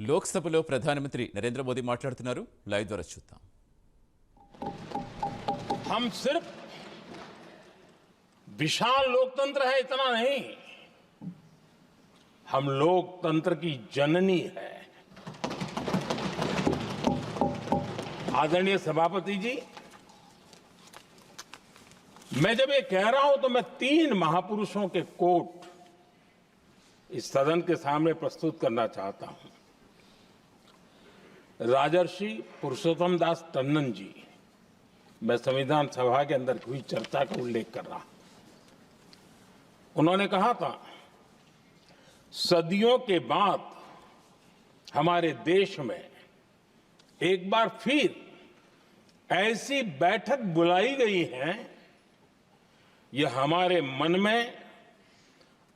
లోక్సభలో ప్రధానమంత్రి నరేంద్ర మోదీ మాట్లాడుతున్నారు. లైవ్ ద్వారా చూద్దాం. हम सिर्फ विशाल लोकतंत्र है इतना नहीं, हम लोकतंत्र की जननी है. आदरणीय सभापति जी, मैं जब ये कह रहा हूं तो मैं 3 महापुरुषों के कोट इस सदन के सामने प्रस्तुत करना चाहता हूं. राजर्षि पुरुषोत्तम दास टंडन जी, मैं संविधान सभा के अंदर हुई चर्चा का उल्लेख कर रहा हूं. उन्होंने कहा था, सदियों के बाद हमारे देश में एक बार फिर ऐसी बैठक बुलाई गई है, यह हमारे मन में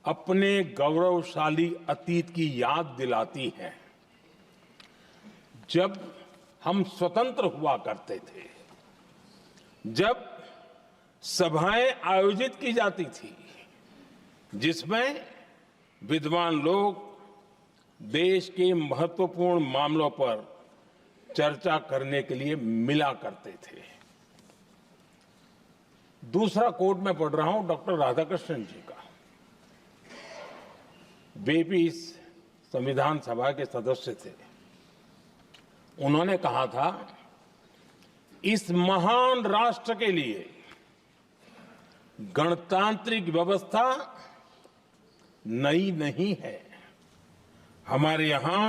अपने गौरवशाली अतीत की याद दिलाती है, जब हम स्वतंत्र हुआ करते थे, जब सभाएं आयोजित की जाती थी जिसमें विद्वान लोग देश के महत्वपूर्ण मामलों पर चर्चा करने के लिए मिला करते थे. दूसरा कोट मैं पढ़ रहा हूं डॉक्टर राधाकृष्णन जी का. वे भी इस संविधान सभा के सदस्य थे. उन्होंने कहा था, इस महान राष्ट्र के लिए गणतांत्रिक व्यवस्था नई नहीं है. हमारे यहां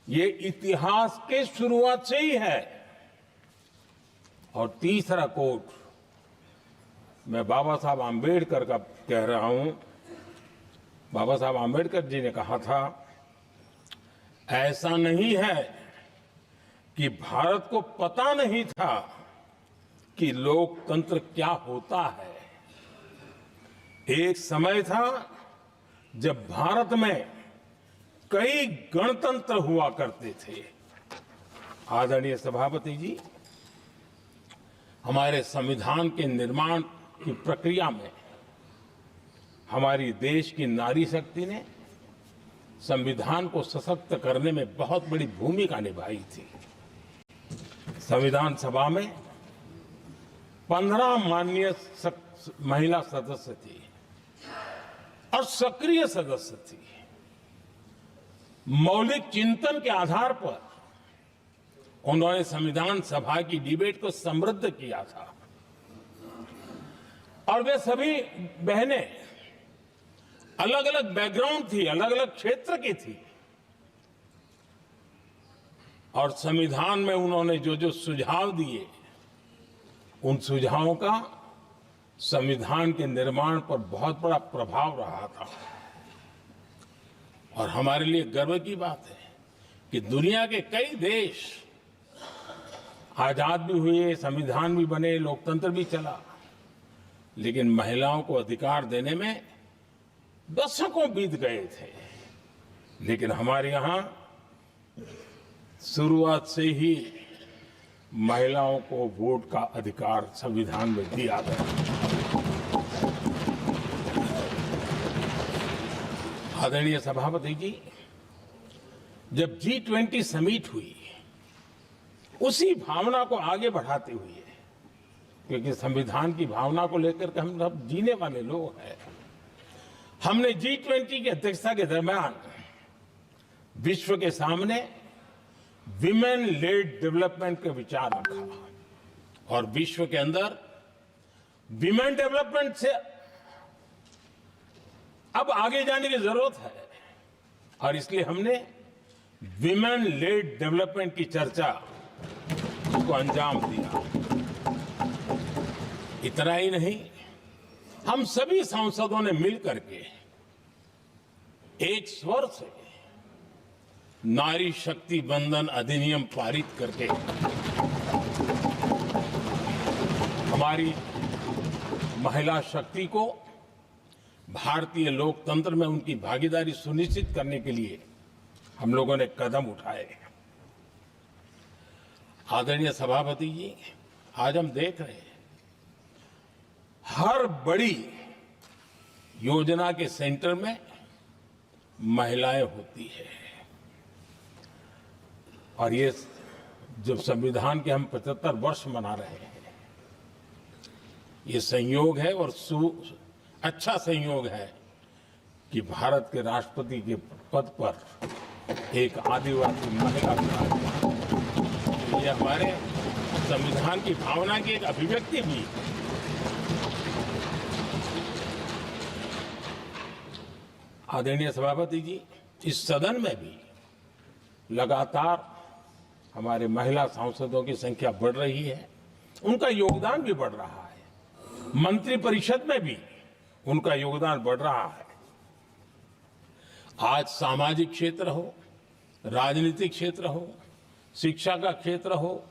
ये इतिहास के शुरुआत से ही है. और तीसरा कोट मैं बाबा साहब आंबेडकर का कह रहा हूं. बाबा साहब आंबेडकर जी ने कहा था, ऐसा नहीं है कि भारत को पता नहीं था कि लोकतंत्र क्या होता है. एक समय था जब भारत में कई गणतंत्र हुआ करते थे. आदरणीय सभापति जी, हमारे संविधान के निर्माण की प्रक्रिया में हमारी देश की नारी शक्ति ने संविधान को सशक्त करने में बहुत बड़ी भूमिका निभाई थी. संविधान सभा में 15 माननीय महिला सदस्य थी और सक्रिय सदस्य थी. मौलिक चिंतन के आधार पर उन्होंने संविधान सभा की डिबेट को समृद्ध किया था. और वे सभी बहनें अलग अलग बैकग्राउंड थी, अलग अलग क्षेत्र की थी. और संविधान में उन्होंने जो जो सुझाव दिए, उन सुझावों का संविधान के निर्माण पर बहुत बड़ा प्रभाव रहा था. और हमारे लिए गर्व की बात है कि दुनिया के कई देश आजाद भी हुए, संविधान भी बने, लोकतंत्र भी चला, लेकिन महिलाओं को अधिकार देने में दशकों बीत गए थे. लेकिन हमारे यहां शुरुआत से ही महिलाओं को वोट का अधिकार संविधान में दिया गया. आदरणीय सभापति जी, जब G20 समिट हुई, उसी भावना को आगे बढ़ाते हुए, क्योंकि संविधान की भावना को लेकर के हम सब जीने वाले लोग हैं, हमने G20 की अध्यक्षता के दरमियान विश्व के सामने विमेन लेड डेवलपमेंट का विचार रखा. और विश्व के अंदर विमेन डेवलपमेंट से अब आगे जाने की जरूरत है. और इसलिए हमने विमेन लेड डेवलपमेंट की चर्चा को अंजाम दिया. इतना ही नहीं, हम सभी सांसदों ने मिलकर के एक स्वर से नारी शक्ति बंधन अधिनियम पारित करके हमारी महिला शक्ति को भारतीय लोकतंत्र में उनकी भागीदारी सुनिश्चित करने के लिए हम लोगों ने कदम उठाए. आदरणीय सभापति जी, आज हम देख रहे हैं हर बड़ी योजना के सेंटर में महिलाएं होती है. और ये जब संविधान के हम 75 वर्ष मना रहे हैं, ये संयोग है और अच्छा संयोग है कि भारत के राष्ट्रपति के पद पर एक आदिवासी महिला है। ये हमारे संविधान की भावना की एक अभिव्यक्ति भी है। आदरणीय सभापति जी, इस सदन में भी लगातार हमारे महिला सांसदों की संख्या बढ़ रही है, उनका योगदान भी बढ़ रहा है। मंत्री परिषद में भी उनका योगदान बढ़ रहा है। आज सामाजिक क्षेत्र हो, राजनीतिक क्षेत्र हो, शिक्षा का क्षेत्र हो,